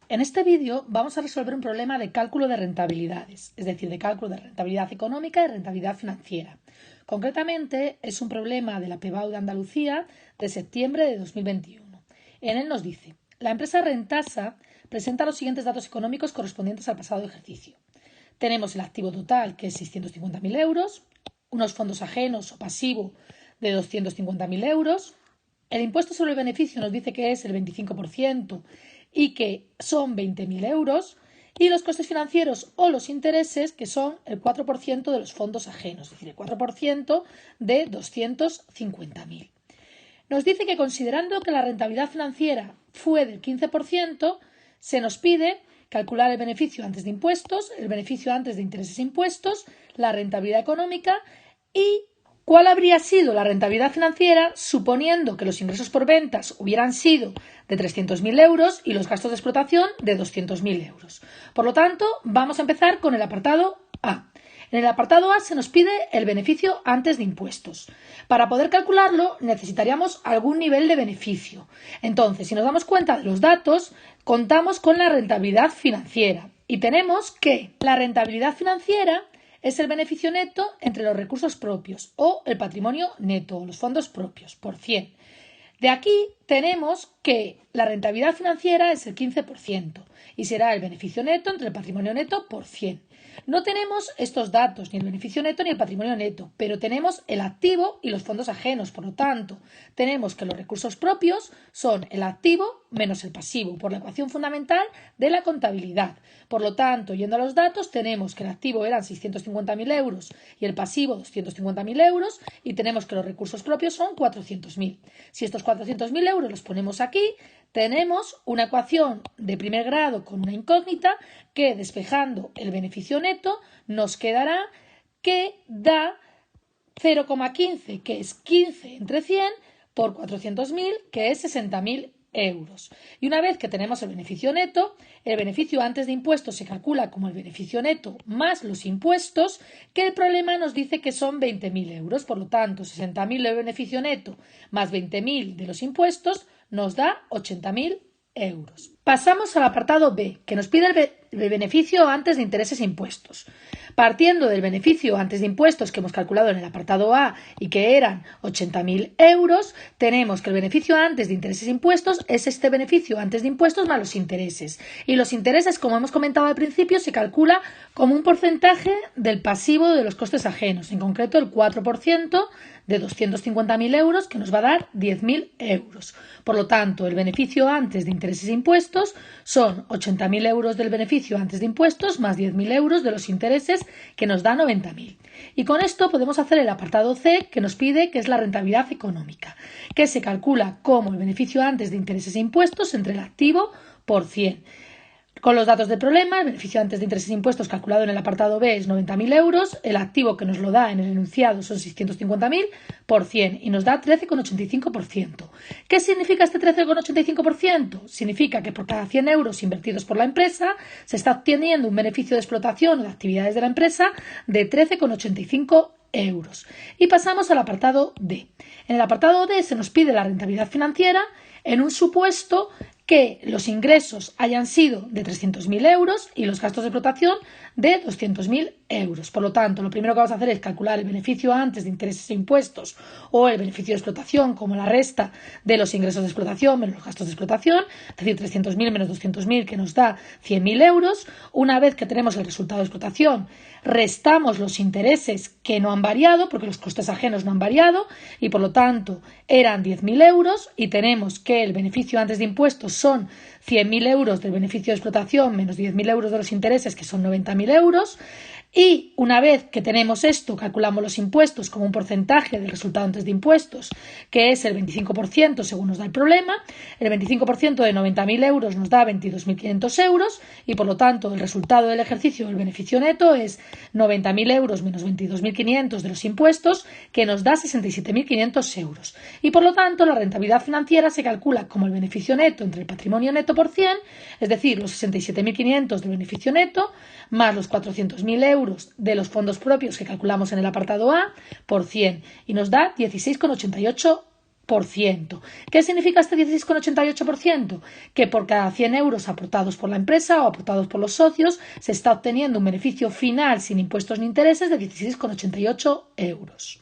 En este vídeo vamos a resolver un problema de cálculo de rentabilidades, es decir, de cálculo de rentabilidad económica y rentabilidad financiera. Concretamente, es un problema de la PBAU de Andalucía de septiembre de 2021. En él nos dice: la empresa Rentasa presenta los siguientes datos económicos correspondientes al pasado ejercicio. Tenemos el activo total, que es 650.000 euros, unos fondos ajenos o pasivo de 250.000 euros. El impuesto sobre el beneficio nos dice que es el 25% y que son 20.000 euros, y los costes financieros o los intereses, que son el 4% de los fondos ajenos, es decir, el 4% de 250.000. Nos dice que, considerando que la rentabilidad financiera fue del 15%, se nos pide calcular el beneficio antes de impuestos, el beneficio antes de intereses e impuestos, la rentabilidad económica y cuál habría sido la rentabilidad financiera suponiendo que los ingresos por ventas hubieran sido de 300.000 euros y los gastos de explotación de 200.000 euros. Por lo tanto, vamos a empezar con el apartado A. En el apartado A se nos pide el beneficio antes de impuestos. Para poder calcularlo necesitaríamos algún nivel de beneficio. Entonces, si nos damos cuenta de los datos, contamos con la rentabilidad financiera y tenemos que la rentabilidad financiera es el beneficio neto entre los recursos propios o el patrimonio neto o los fondos propios por 100. De aquí tenemos que la rentabilidad financiera es el 15% y será el beneficio neto entre el patrimonio neto por 100. No tenemos estos datos, ni el beneficio neto ni el patrimonio neto, pero tenemos el activo y los fondos ajenos. Por lo tanto, tenemos que los recursos propios son el activo menos el pasivo, por la ecuación fundamental de la contabilidad. Por lo tanto, yendo a los datos, tenemos que el activo eran 650.000 euros y el pasivo 250.000 euros, y tenemos que los recursos propios son 400.000. Si estos 400.000 euros los ponemos aquí, tenemos una ecuación de primer grado con una incógnita que, despejando el beneficio neto, nos quedará que da 0,15, que es 15 entre 100, por 400.000, que es 60.000 euros. Y una vez que tenemos el beneficio neto, el beneficio antes de impuestos se calcula como el beneficio neto más los impuestos, que el problema nos dice que son 20.000 euros. Por lo tanto, 60.000 de beneficio neto más 20.000 de los impuestos nos da 80.000 euros. Pasamos al apartado B, que nos pide el beneficio antes de intereses e impuestos. Partiendo del beneficio antes de impuestos que hemos calculado en el apartado A y que eran 80.000 euros, tenemos que el beneficio antes de intereses e impuestos es este beneficio antes de impuestos más los intereses. Y los intereses, como hemos comentado al principio, se calcula como un porcentaje del pasivo de los costes ajenos, en concreto el 4% de 250.000 euros, que nos va a dar 10.000 euros. Por lo tanto, el beneficio antes de intereses e impuestos son 80.000 euros del beneficio antes de impuestos más 10.000 euros de los intereses, que nos da 90.000. Y con esto podemos hacer el apartado C, que nos pide, que es la rentabilidad económica, que se calcula como el beneficio antes de intereses e impuestos entre el activo por 100. Con los datos del problema, el beneficio antes de intereses e impuestos calculado en el apartado B es 90.000 euros, el activo que nos lo da en el enunciado son 650.000 por 100 y nos da 13,85%. ¿Qué significa este 13,85%? Significa que por cada 100 euros invertidos por la empresa se está obteniendo un beneficio de explotación o de actividades de la empresa de 13,85 euros. Y pasamos al apartado D. En el apartado D se nos pide la rentabilidad financiera en un supuesto que los ingresos hayan sido de 300.000 euros y los gastos de explotación de 200.000 euros. Por lo tanto, lo primero que vamos a hacer es calcular el beneficio antes de intereses e impuestos o el beneficio de explotación como la resta de los ingresos de explotación menos los gastos de explotación, es decir, 300.000 menos 200.000, que nos da 100.000 euros. Una vez que tenemos el resultado de explotación, restamos los intereses que no han variado porque los costes ajenos no han variado y por lo tanto eran 10.000 euros, y tenemos que el beneficio antes de impuestos son 100.000 euros del beneficio de explotación menos 10.000 euros de los intereses, que son 90.000 euros. Y una vez que tenemos esto, calculamos los impuestos como un porcentaje del resultado antes de impuestos, que es el 25% según nos da el problema. El 25% de 90.000 euros nos da 22.500 euros y por lo tanto el resultado del ejercicio del beneficio neto es 90.000 euros menos 22.500 de los impuestos, que nos da 67.500 euros. Y por lo tanto la rentabilidad financiera se calcula como el beneficio neto entre el patrimonio neto por 100, es decir, los 67.500 del beneficio neto más los 400.000 euros de los fondos propios que calculamos en el apartado A por 100, y nos da 16,88 ¿Qué significa este 16,88%? Que por cada 100 euros aportados por la empresa o aportados por los socios se está obteniendo un beneficio final sin impuestos ni intereses de 16,88 euros.